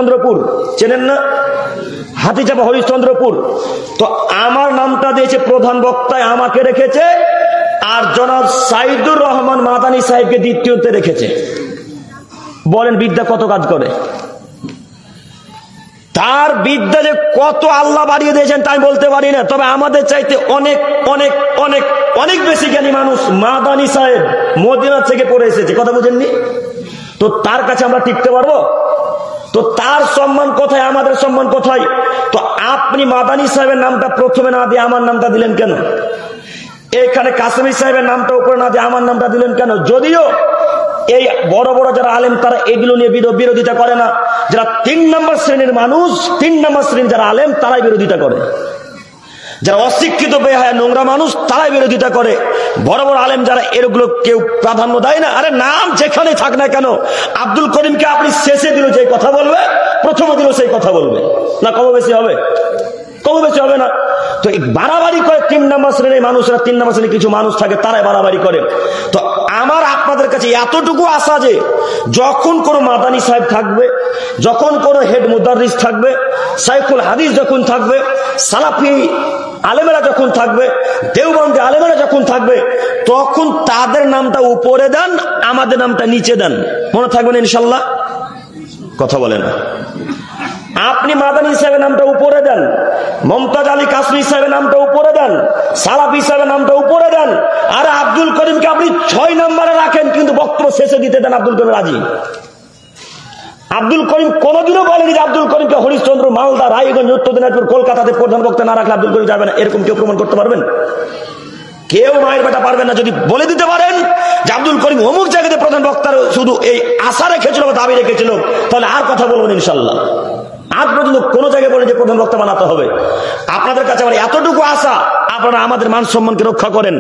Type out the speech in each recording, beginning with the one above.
চন্দ্রপুর চেনেন না? হাতিচাপা হরিশ্চন্দ্রপুর। তো আমার নামটা দিয়েছে প্রধান বক্তায়, আমাকে রেখেছে, আর জনাব সাইদুর রহমান মাদানী সাহেবকে দ্বিতীয়তে রেখেছে। বলেন বিদ্যা কত কাজ করে? তার বিদ্যা যে কত আল্লাহ বাড়িয়ে দিয়েছেন তাই বলতে পারি না, তবে আমাদের চাইতে অনেক অনেক অনেক অনেক বেশি জ্ঞানী মানুষ মাদানী সাহেব মদিনা থেকে পড়ে এসেছে। কথা বুঝেননি? তো তার কাছে আমরা টিকতে পারবো? তো তার সম্মান কোথায়, আমাদের সম্মান কোথায়? তো আপনি মাদানী সাহেবের নামটা প্রথমে না দিয়ে আমার নামটা দিলেন কেন? এখানে কাশ্মীর সাহেবের নামটা উপরে না দিয়ে আমার নামটা দিলেন কেন? যদিও এই বড় বড় যারা আলেম তারা এগুলো নিয়ে বিরোধিতা করে না, যারা 3 নম্বর শ্রেণীর মানুষ, 3 নম্বর শ্রেণীর যারা আলেম তারাই বিরোধিতা করে। যারা অশিক্ষিত বেহায়া নোংরা মানুষ তারাই বিরোধিতা করে। বড় বড় আলেম যারা এগুলো কেউ প্রাধান্য দেয় না। আরে নাম যেখানে থাক না কেন, আব্দুল করিমকে আপনি শেষে দিল যে কথা বলবে, প্রথমে দিল সেই কথা বলবে না। কম বেশি হবে? কম বেশি হবে না? তো এই বাড়াবাড়ি করে 3 নম্বর শ্রেণীর মানুষরা, 3 নম্বর শ্রেণীর কিছু মানুষ থাকে তারাই বাড়াবাড়ি করে। তো আমার আপনাদের কাছে এতটুকু আশা যে যখন কোনো মাদানী সাহেব থাকবে, যখন কোনো হেড মুদাররিস থাকবে, শাইখুল হাদিস যখন থাকবে, সালাফি আলেমেরা যখন থাকবে, দেওবন্দি আলেমেরা যখন থাকবে, তখন তাদের নামটা উপরে দেন, আমাদের নামটা নিচে দেন। মনে থাকবেন ইনশাল্লাহ? কথা বলেন। আপনি মাদানী সাহেবের নামটা উপরে দেন, মমতাজ আলী কাশ্মীর সাহেবের নামটা উপরে দেন, সালাফি সাহেবের নামটা উপরে দেন, আর আব্দুল করিমকে আপনি 6 নম্বরে রাখেন, কিন্তু বক্তব্য শেষে দিতে দেন। আব্দুল করিম রাজি। আব্দুল করিম কোনদিনও বলেনি যে আব্দুল করিমকে হরিশ্চন্দ্র, মালদা, রায়গঞ্জ, উত্তর দিনাজপুর, কলকাতাতে প্রধান বক্তা না রাখলে আব্দুল করিম যাবে না, এরকম কেউ প্রমাণ করতে পারবেন? কেউ মায়ের বেটা পারবেন না। যদি বলে দিতে পারেন যে আব্দুল করিম অমুক জায়গাতে প্রধান বক্তার শুধু এই আশা রেখেছিল বা দাবি রেখেছিল, তাহলে আর কথা বলবেন ইনশাল্লাহ। আজ পর্যন্ত কোন জায়গায় বলে যে প্রধান বক্তা বানাতে হবে। আপনাদের কাছে আমার এতটুকু আশা, আপনারা আমাদের মান সম্মানকে রক্ষা করেন।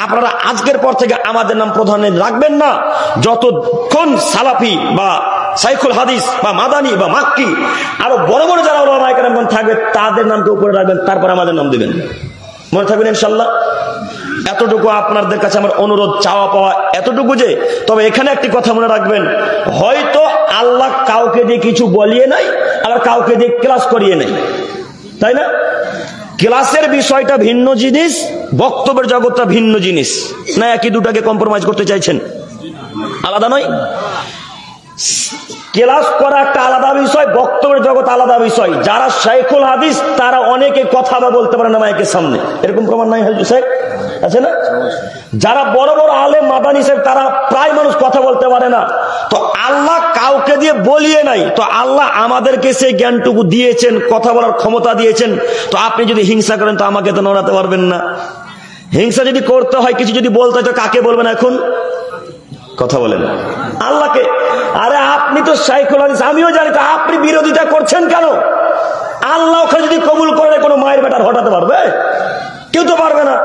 আপনারা আজকের পর থেকে আমাদের নাম প্রধানে রাখবেন না। যতক্ষণ সালাফি বা শাইখুল হাদিস বা মাদানী বা মাক্কি আরো বড় বড় যারা ওলামায়ে কেরামগণ থাকবে তাদের নামকে উপরে রাখবেন, তারপর আমাদের নাম দিবেন। মনে থাকবেন ইনশাল্লাহ? এতটুকু আপনাদের কাছে আমার অনুরোধ, চাওয়া পাওয়া এতটুকু যে, তবে এখানে একটি কথা মনে রাখবেন, হয়তো আল্লাহ কাউকে দিয়ে কিছু বলিয়ে নাই, আবার কাউকে দিয়ে ক্লাস করিয়ে নাই, তাই না? ক্লাসের বিষয়টা ভিন্ন জিনিস, বক্তব্যের জগৎটা ভিন্ন জিনিস না? একই দুটাকে কম্প্রোমাইজ করতে চাইছেন? আলাদা নয়? ক্লাস করা একটা আলাদা বিষয়, বক্তব্যের জগৎ আলাদা বিষয়। যারা শাইখুল হাদিস তারা অনেকে কথা বলতে পারে না মাইকের সামনে, এরকম প্রমাণ নাই সাহেব? আছে না? যারা বড় বড় আলেম মাদানী সাহেব তারা প্রায় মানুষ কথা বলতে পারে না। তো আল্লাহ কাউকে দিয়ে বলিয়ে নাই, তো আল্লাহ আমাদেরকে সেই জ্ঞানটুকু দিয়েছেন, কথা বলার ক্ষমতা দিয়েছেন। তো আপনি যদি হিংসা করেন তো আমাকে তো নড়াতে পারবেন না। হিংসা যদি করতে হয়, কিছু যদি বলতে হয়, তো কাকে বলবেন এখন? কথা বলেন। আল্লাহকে। আরে আপনি তো শাইখুল হাদিস, আমিও জানি, তো আপনি বিরোধিতা করছেন কেন? আল্লাহ ওখানে যদি কবুল করে কোনো মায়ের বেটার হটাতে পারবে? কেউ তো পারবে না।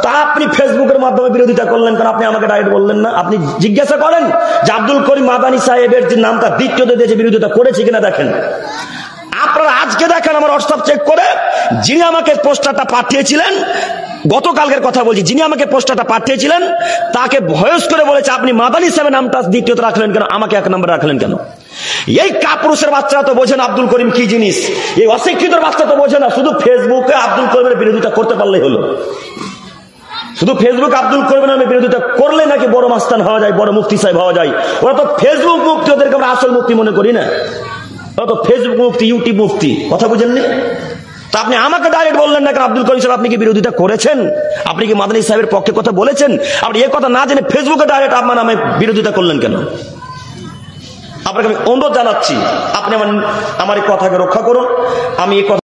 তা আপনি ফেসবুকের মাধ্যমে বিরোধিতা করলেন কেন? আপনি আমাকে ডাইরেক্ট বললেন না? আপনি জিজ্ঞাসা করেন যে আব্দুল করিম মাদানী সাহেবের যে নামটা দ্বিতীয়তে দিয়েছে বিরোধিতা করেছে কিনা দেখেন। আপনারা আজকে দেখেন আমার হোয়াটসঅ্যাপ চেক করে, যিনি আমাকে পোস্টারটা পাঠিয়েছিলেন, গতকালকের কথা বলছি, যিনি আমাকে পোস্টারটা পাঠিয়েছিলেন তাকে ভয়েস করে বলেছে আপনি মাদানী সাহেবের নামটা দ্বিতীয়তে রাখলেন কেন, আমাকে 1 নম্বরে রাখলেন কেন? এই কাপুরুষের বাচ্চারা তো বোঝে না আব্দুল করিম কি জিনিস। এই অশিক্ষিত বাচ্চা তো বোঝে না, শুধু ফেসবুকে আব্দুল করিমের বিরোধিতা করতে পারলেই হলো। শুধু ফেসবুক আব্দুল করিমের নামে বিরোধিতা করলে নাকি বড় মাস্তান হওয়া যায়, বড় মুফতি সাহেব হওয়া যায়। ওরা তো ফেসবুক মুফতি, ওদেরকে আমরা আসল মুফতি মনে করি না। ওরা তো ফেসবুক মুফতি, ইউটিউব মুফতি। কথা বুঝেননি? তা আপনি আমাকে ডাইরেক্ট বললেন না কেন আব্দুল করিম সাহেব আপনি কি বিরোধিতা করেছেন? আপনি কি মাদানী সাহেবের পক্ষে কথা বলেছেন? আপনি এ কথা না জেনে ফেসবুকে ডাইরেক্ট আপনার নামে বিরোধিতা করলেন কেন? আপনাকে আমি অনুরোধ জানাচ্ছি, আপনি আমার এই কথাকে রক্ষা করুন। আমি এই কথা